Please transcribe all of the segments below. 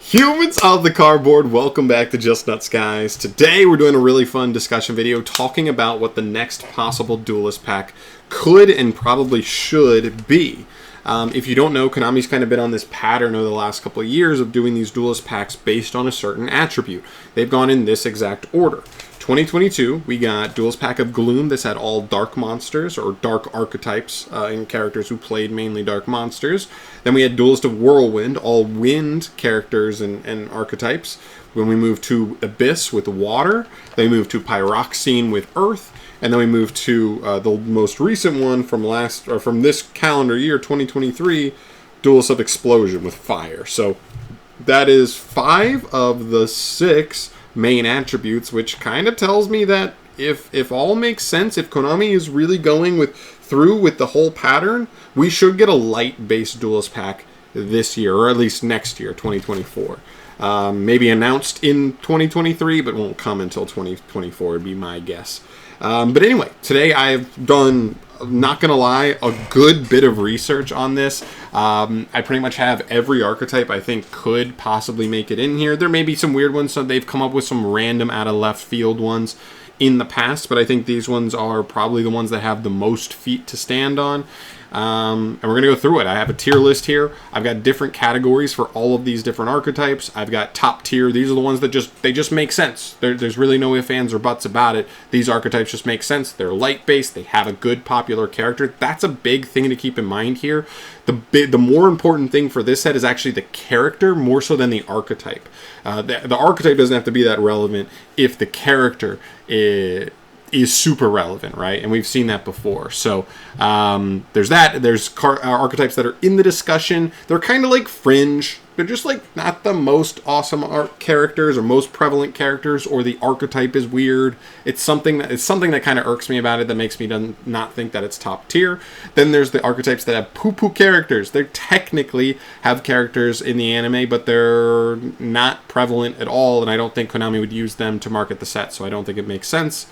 Humans of the cardboard, welcome back to Just Nuts, guys. Today we're doing a really fun discussion video talking about what the next possible Duelist Pack could and probably should be. If you don't know, Konami's kind of been on this pattern over the last couple of years of doing these Duelist Packs based on a certain attribute. They've gone in this exact order. 2022, we got Duelist Pack of Gloom. This had all dark monsters, or dark archetypes, in characters who played mainly dark monsters. Then we had Duelist of Whirlwind, all wind characters and archetypes. When we moved to Abyss with water, then we moved to Pyroxene with earth, and then we moved to the most recent one from this calendar year, 2023, Duelist of Explosion with fire. So that is 5 of the 6 main attributes, which kind of tells me that if all makes sense, if Konami is really going through with the whole pattern, we should get a light-based Duelist Pack this year, or at least next year, 2024. Maybe announced in 2023, but won't come until 2024 would be my guess. But anyway, today I've done, not gonna lie, a good bit of research on this. I pretty much have every archetype I think could possibly make it in here. There may be some weird ones, so they've come up with some random out of left field ones in the past, but I think these ones are probably the ones that have the most feet to stand on. And we're going to go through it. I have a tier list here. I've got different categories for all of these different archetypes. I've got top tier. These are the ones that just make sense. There's really no ifs, ands, or buts about it. These archetypes just make sense. They're light-based. They have a good popular character. That's a big thing to keep in mind here. The more important thing for this set is actually the character more so than the archetype. The archetype doesn't have to be that relevant if the character is super relevant, right? And we've seen that before. So there's that. There's archetypes that are in the discussion. They're kind of like Fringe. They're just like not the most awesome characters or most prevalent characters, or the archetype is weird. It's something that kind of irks me about it, that makes me not think that it's top tier. Then there's the archetypes that have poo-poo characters. They technically have characters in the anime, but they're not prevalent at all, and I don't think Konami would use them to market the set, so I don't think it makes sense.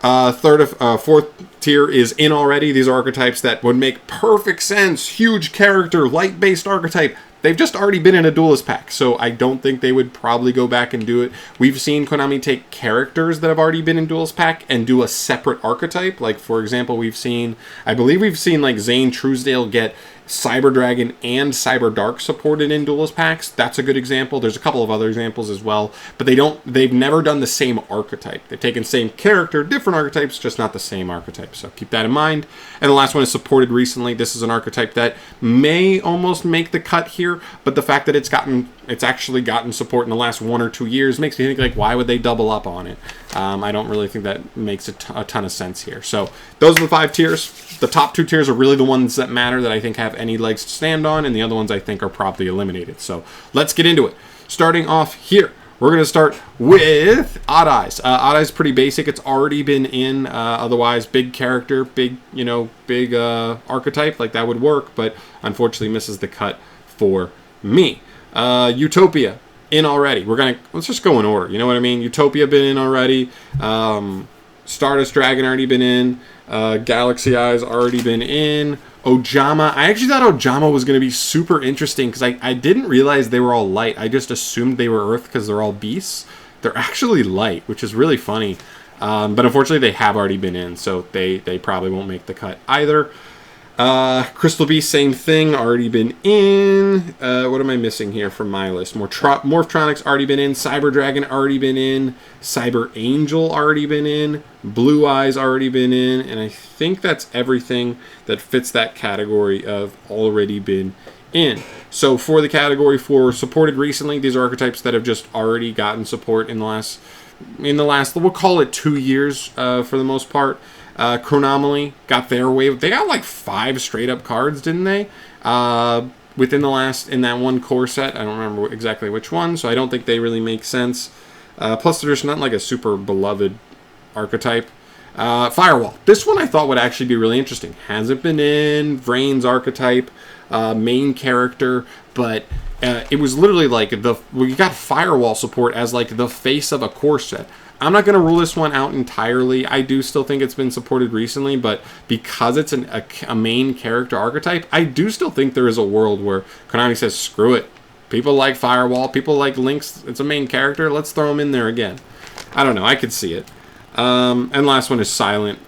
Fourth tier is in already. These are archetypes that would make perfect sense. Huge character, light-based archetype. They've just already been in a Duelist Pack, so I don't think they would probably go back and do it. We've seen Konami take characters that have already been in Duelist Pack and do a separate archetype. Like, for example, I believe we've seen like Zane Truesdale get Cyber Dragon and Cyber Dark supported in Duelist Packs. That's a good example. There's a couple of other examples as well, but they've never done the same archetype. They've taken same character, different archetypes, just not the same archetype. So keep that in mind. And the last one is supported recently. This is an archetype that may almost make the cut here, but the fact that it's actually gotten support in the last 1 or 2 years makes me think, like, why would they double up on it? I don't really think that makes a ton of sense here. So those are the 5 tiers. The top 2 tiers are really the ones that matter, that I think have any legs to stand on, and the other ones I think are probably eliminated. So let's get into it. Starting off here, we're going to start with Odd Eyes. Odd Eyes is pretty basic. It's already been in. Otherwise, big character, big archetype, like that would work, but unfortunately misses the cut for me. Utopia, in already. Let's just go in order. You know what I mean? Utopia been in already. Stardust Dragon already been in. Galaxy Eyes already been in. Ojama. I actually thought Ojama was going to be super interesting because I didn't realize they were all light. I just assumed they were Earth because they're all beasts. They're actually light, which is really funny. But unfortunately, they have already been in, so they probably won't make the cut either. Crystal Beast, same thing, already been in. What am I missing here from my list? Morphtronics already been in. Cyber Dragon already been in. Cyber Angel already been in. Blue Eyes already been in. And I think that's everything that fits that category of already been in. So for the category for supported recently, these are archetypes that have just already gotten support in the last, we'll call it 2 years for the most part. Chronomaly got their wave. They got like 5 straight up cards, didn't they? In that one core set. I don't remember exactly which one, so I don't think they really make sense. Plus, there's not like a super beloved archetype. Firewall. This one I thought would actually be really interesting. Hasn't been in. Vrain's archetype, main character, but it was literally like we got Firewall support as like the face of a core set. I'm not going to rule this one out entirely. I do still think it's been supported recently, but because it's a main character archetype, I do still think there is a world where Konami says, screw it. People like Firewall. People like Lynx. It's a main character. Let's throw him in there again. I don't know. I could see it. And last one is Silent.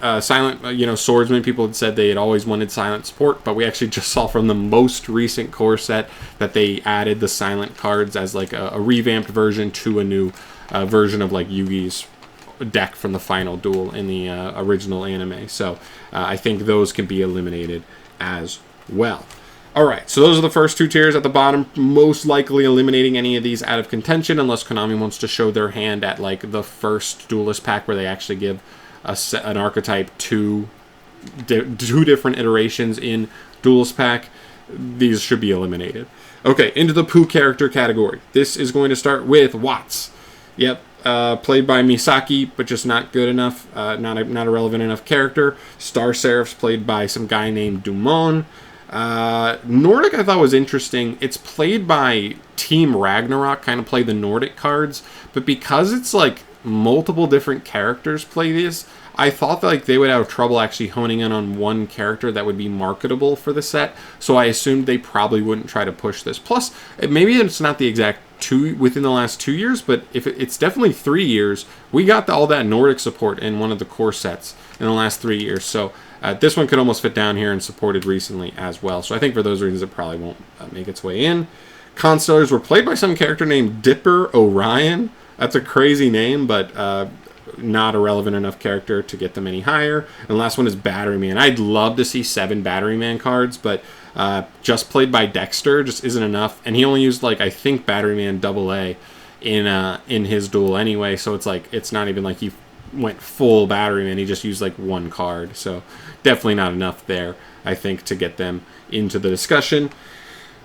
Swordsman. People had said they had always wanted Silent support, but we actually just saw from the most recent core set that they added the Silent cards as like a revamped version to a new version of like Yugi's deck from the final duel in the original anime. So I think those can be eliminated as well. Alright, so those are the first two tiers at the bottom, most likely eliminating any of these out of contention, unless Konami wants to show their hand at like the first Duelist Pack where they actually give an archetype two different iterations in Duelist Pack. These should be eliminated. Okay, into the Pooh character category. This is going to start with Watts. Yep, played by Misaki, but just not good enough, not a relevant enough character. Star Seraphs played by some guy named Dumont. Nordic I thought was interesting. It's played by Team Ragnarok, kind of play the Nordic cards, but because it's like multiple different characters play this, I thought that like they would have trouble actually honing in on one character that would be marketable for the set, so I assumed they probably wouldn't try to push this. Plus, maybe it's not the exact within the last 2 years, but if it's definitely 3 years, we got all that Nordic support in one of the core sets in the last 3 years, so this one could almost fit down here and supported recently as well. So I think for those reasons it probably won't make its way in. Constellars were played by some character named Dipper Orion. That's a crazy name, but not a relevant enough character to get them any higher. And the last one is Battery Man. I'd love to see 7 Battery Man cards, but just played by Dexter just isn't enough. And he only used, like, I think Battery Man AA in his duel anyway, so it's like it's not even like he went full Battery Man. He just used like one card, so definitely not enough there, I think, to get them into the discussion.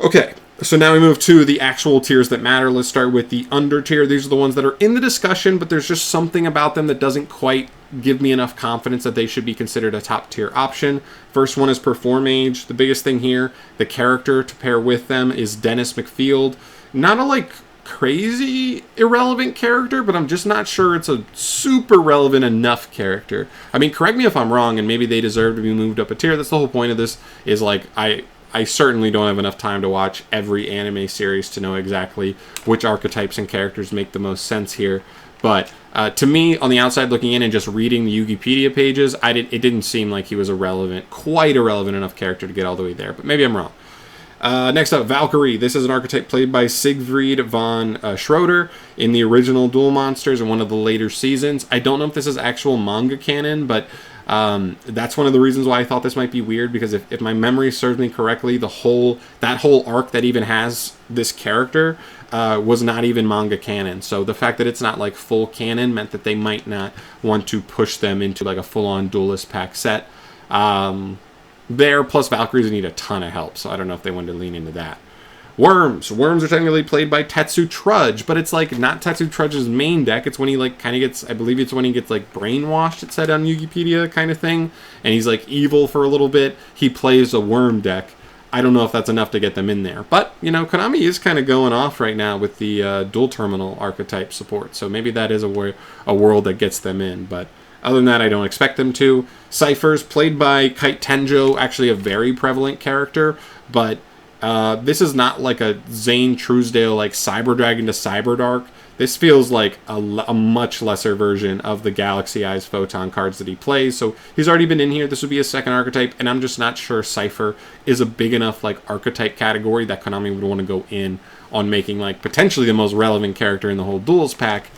Okay, so now we move to the actual tiers that matter. Let's start with the under tier. These are the ones that are in the discussion, but there's just something about them that doesn't quite give me enough confidence that they should be considered a top tier option. First one is Perform Age. The biggest thing here, the character to pair with them is Dennis McField. Not a like crazy irrelevant character, but I'm just not sure it's a super relevant enough character. I mean, correct me if I'm wrong, and maybe they deserve to be moved up a tier. That's the whole point of this, is like I certainly don't have enough time to watch every anime series to know exactly which archetypes and characters make the most sense here. But to me, on the outside looking in and just reading the Yugipedia pages, it didn't seem like he was quite irrelevant enough character to get all the way there. But maybe I'm wrong. Next up, Valkyrie. This is an archetype played by Siegfried von Schroeder in the original Duel Monsters in one of the later seasons. I don't know if this is actual manga canon, but that's one of the reasons why I thought this might be weird, because if my memory serves me correctly, that whole arc that even has this character was not even manga canon. So the fact that it's not like full canon meant that they might not want to push them into like a full-on Duelist Pack set. Plus Valkyries need a ton of help, so I don't know if they wanted to lean into that. Worms are technically played by Tetsu Trudge, but it's like not Tetsu Trudge's main deck. It's when he like kind of gets, I believe it's when he gets like brainwashed, it said on Yugipedia kind of thing, and he's like evil for a little bit. He plays a worm deck. I don't know if that's enough to get them in there, but you know, Konami is kind of going off right now with the dual terminal archetype support, so maybe that is a world that gets them in, but other than that, I don't expect them to. Cyphers, played by Kite Tenjo, actually a very prevalent character, but this is not like a Zane Truesdale, like Cyber Dragon to Cyber Dark. This feels like a much lesser version of the Galaxy Eyes Photon cards that he plays, so he's already been in here. This would be a second archetype, and I'm just not sure Cypher is a big enough like archetype category that Konami would want to go in on making like potentially the most relevant character in the whole Duelist Pack,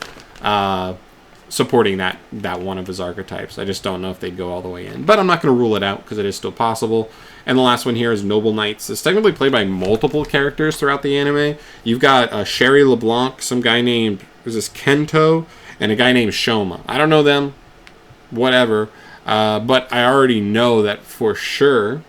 supporting that one of his archetypes. I just don't know if they'd go all the way in, but I'm not going to rule it out because it is still possible. And the last one here is Noble Knights. It's technically played by multiple characters throughout the anime. You've got Sherry LeBlanc, some guy named, is this Kento, and a guy named Shoma. I don't know them, whatever, but I already know that for sure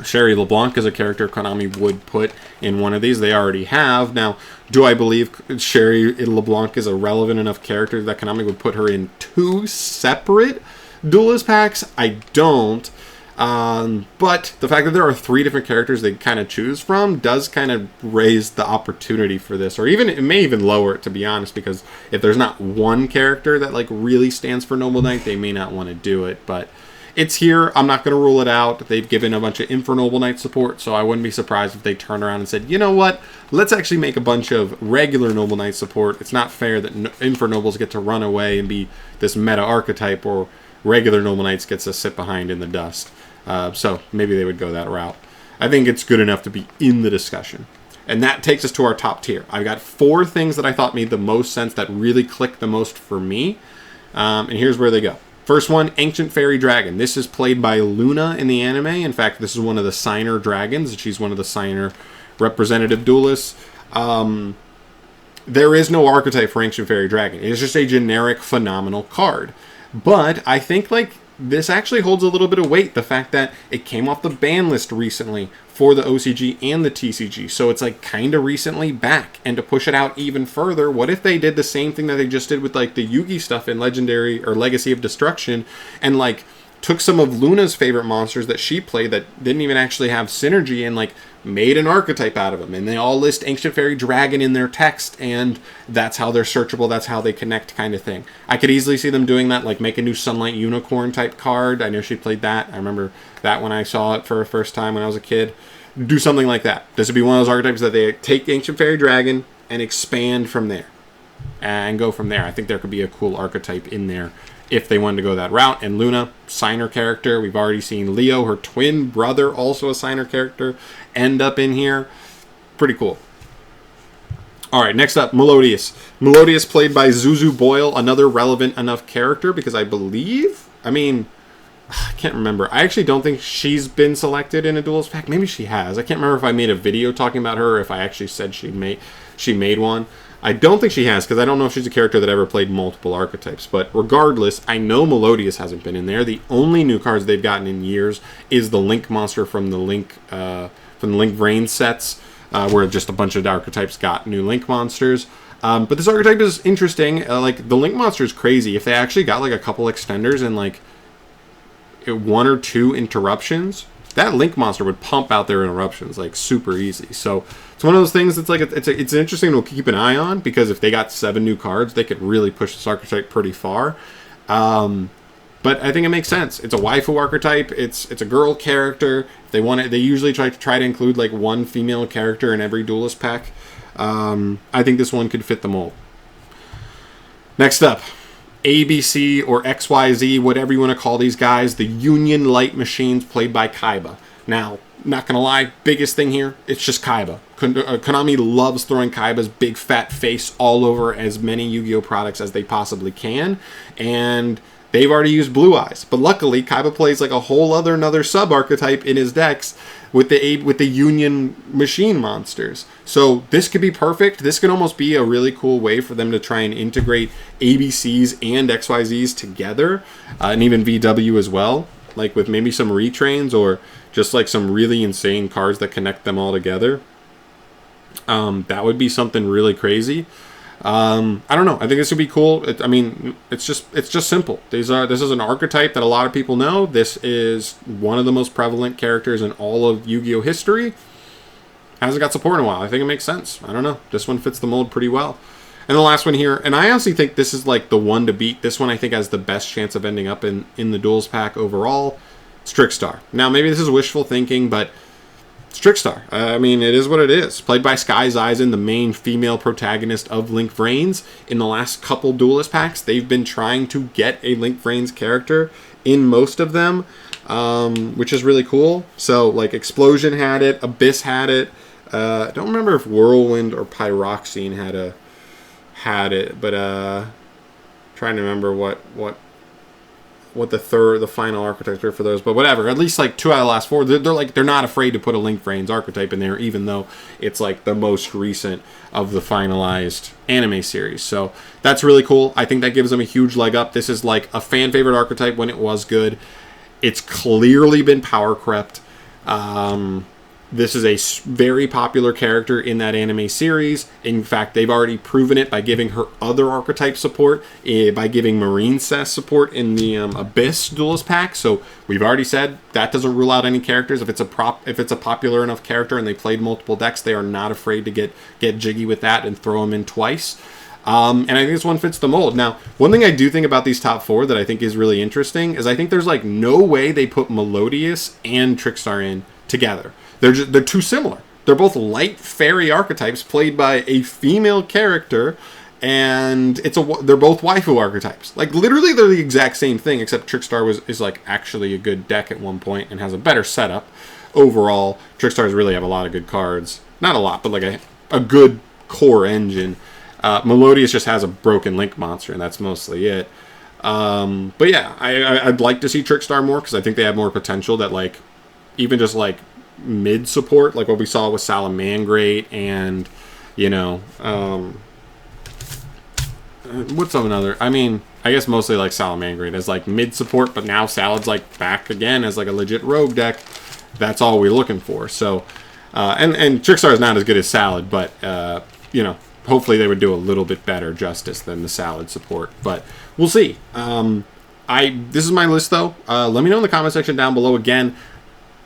Sherry LeBlanc is a character Konami would put in one of these. They already have. Now, do I believe Sherry LeBlanc is a relevant enough character that Konami would put her in 2 separate Duelist Packs? I don't. But the fact that there are 3 different characters they kind of choose from does kind of raise the opportunity for this, or even it may even lower it, to be honest, because if there's not one character that like really stands for Noble Knight, they may not want to do it. But it's here. I'm not going to rule it out. They've given a bunch of Infernoble Knight support, so I wouldn't be surprised if they turn around and said, you know what, let's actually make a bunch of regular Noble Knight support. It's not fair that Infernobles get to run away and be this meta archetype, or regular Noble Knights gets to sit behind in the dust. So maybe they would go that route. I think it's good enough to be in the discussion. And that takes us to our top tier. I've got 4 things that I thought made the most sense, that really clicked the most for me. And here's where they go. First one, Ancient Fairy Dragon. This is played by Luna in the anime. In fact, this is one of the signer dragons. She's one of the signer representative duelists. There is no archetype for Ancient Fairy Dragon. It is just a generic phenomenal card. But I think this actually holds a little bit of weight. The fact that it came off the ban list recently for the OCG and the TCG. So it's kind of recently back. And to push it out even further, what if they did the same thing that they just did with the Yugi stuff in Legendary or Legacy of Destruction, and took some of Luna's favorite monsters that she played that didn't even actually have synergy, and made an archetype out of them, and they all list Ancient Fairy Dragon in their text, and that's how they're searchable, that's how they connect, kind of thing. I could easily see them doing that, make a new Sunlight Unicorn type card. I know she played that. I remember that when I saw it for the first time when I was a kid. Do something like that. This would be one of those archetypes that they take Ancient Fairy Dragon and expand from there, and go from there. I think there could be a cool archetype in there if they wanted to go that route. And Luna, signer character. We've already seen Leo, her twin brother, also a signer character, end up in here. Pretty cool. All right, next up, Melodious. Melodious, played by Zuzu Boyle, another relevant enough character, because I can't remember. I actually don't think she's been selected in a Duelist Pack. Maybe she has. I can't remember if I made a video talking about her, or if I actually said she made one. I don't think she has, because I don't know if she's a character that ever played multiple archetypes. But regardless, I know Melodious hasn't been in there. The only new cards they've gotten in years is the Link monster from the Link Vrain sets, where just a bunch of archetypes got new Link monsters. But this archetype is interesting. The Link monster is crazy. If they actually got a couple extenders and 1 or 2 interruptions, that Link monster would pump out their interruptions super easy. So it's one of those things that's it's interesting to keep an eye on, because if they got 7 new cards, they could really push this archetype pretty far. But I think it makes sense. It's a waifu archetype. It's a girl character. If they want it, they usually try to include 1 female character in every Duelist Pack. I think this one could fit the mold. Next up, ABC or XYZ, whatever you want to call these guys, the Union Light Machines, played by Kaiba. Now, not gonna lie, biggest thing here, it's just Kaiba. Konami loves throwing Kaiba's big fat face all over as many Yu-Gi-Oh products as they possibly can, and they've already used Blue Eyes. But luckily, Kaiba plays a whole another sub-archetype in his decks with the Union Machine monsters. So this could be perfect. This could almost be a really cool way for them to try and integrate ABCs and XYZs together, and even VW as well, with maybe some retrains, or just some really insane cards that connect them all together. That would be something really crazy. I don't know. I think this would be cool. It's just simple. This is an archetype that a lot of people know. This is one of the most prevalent characters in all of Yu-Gi-Oh history. Hasn't got support in a while. I think it makes sense. I don't know. This one fits the mold pretty well. And the last one here, and I honestly think this is the one to beat. This one I think has the best chance of ending up in the Duels Pack overall. Trickstar. Now maybe this is wishful thinking, but it's Trickstar. It is what it is. Played by Sky Eisen, the main female protagonist of Link Vrains. In the last couple Duelist Packs, they've been trying to get a Link Vrains character in most of them, which is really cool. So, Explosion had it, Abyss had it. I don't remember if Whirlwind or Pyroxene had it, but trying to remember what the final archetypes were for those, but whatever. At least 2 out of the last 4, they're not afraid to put a Link Vrains archetype in there, even though it's the most recent of the finalized anime series. So that's really cool. I think that gives them a huge leg up. This is a fan favorite archetype when it was good. It's clearly been power crept. This is a very popular character in that anime series. In fact, they've already proven it by giving her other archetype support, by giving Marine Cess support in the Abyss Duelist Pack. So we've already said that doesn't rule out any characters. If it's a popular enough character and they played multiple decks, they are not afraid to get jiggy with that and throw them in twice. And I think this one fits the mold. Now, one thing I do think about these top 4 that I think is really interesting is I think there's like no way they put Melodious and Trickstar in together. They're too similar. They're both light fairy archetypes played by a female character, and they're both waifu archetypes. Like literally, they're the exact same thing, except Trickstar is like actually a good deck at one point and has a better setup overall. Trickstars really have a lot of good cards, not a lot, but like a good core engine. Melodious just has a broken Link monster, and that's mostly it. But yeah, I'd like to see Trickstar more because I think they have more potential. That like even just like mid support, like what we saw with Salamangreat, and you know, what's another? I mean, I guess mostly like Salamangreat as like mid support, but now Salad's like back again as like a legit rogue deck. That's all we're looking for. So, and Trickstar is not as good as Salad, but you know, hopefully they would do a little bit better justice than the Salad support. But we'll see. This is my list though. Let me know in the comment section down below. Again,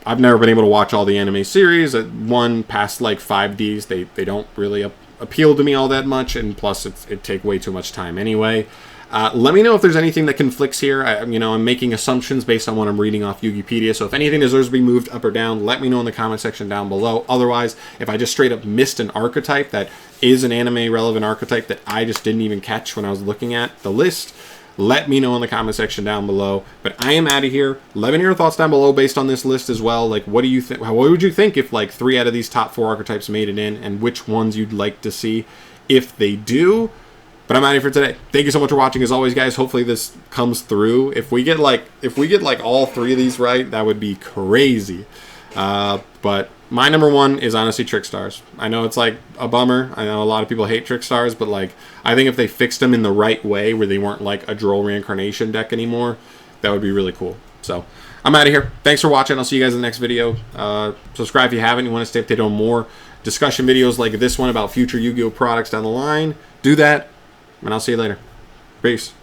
I've never been able to watch all the anime series. One past like 5Ds, they don't really appeal to me all that much, and plus it take way too much time anyway. Let me know if there's anything that conflicts here. I'm making assumptions based on what I'm reading off Yugipedia, so if anything deserves to be moved up or down, let me know in the comment section down below. Otherwise, if I just straight up missed an archetype that is an anime relevant archetype that I just didn't even catch when I was looking at the list, let me know in the comment section down below. But I am out of here. Let me know your thoughts down below based on this list as well. Like, what do you think? What would you think if like 3 out of these top 4 archetypes made it in, and which ones you'd like to see if they do? But I'm out of here for today. Thank you so much for watching. As always, guys, hopefully this comes through. If we get like all 3 of these right, that would be crazy. But my number 1 is honestly Trickstars. I know it's like a bummer. I know a lot of people hate Trickstars, but like I think if they fixed them in the right way, where they weren't like a Droll Reincarnation deck anymore, that would be really cool. So I'm out of here. Thanks for watching. I'll see you guys in the next video. Subscribe if you haven't. You want to stay updated on more discussion videos like this one about future Yu-Gi-Oh products down the line. Do that, and I'll see you later. Peace.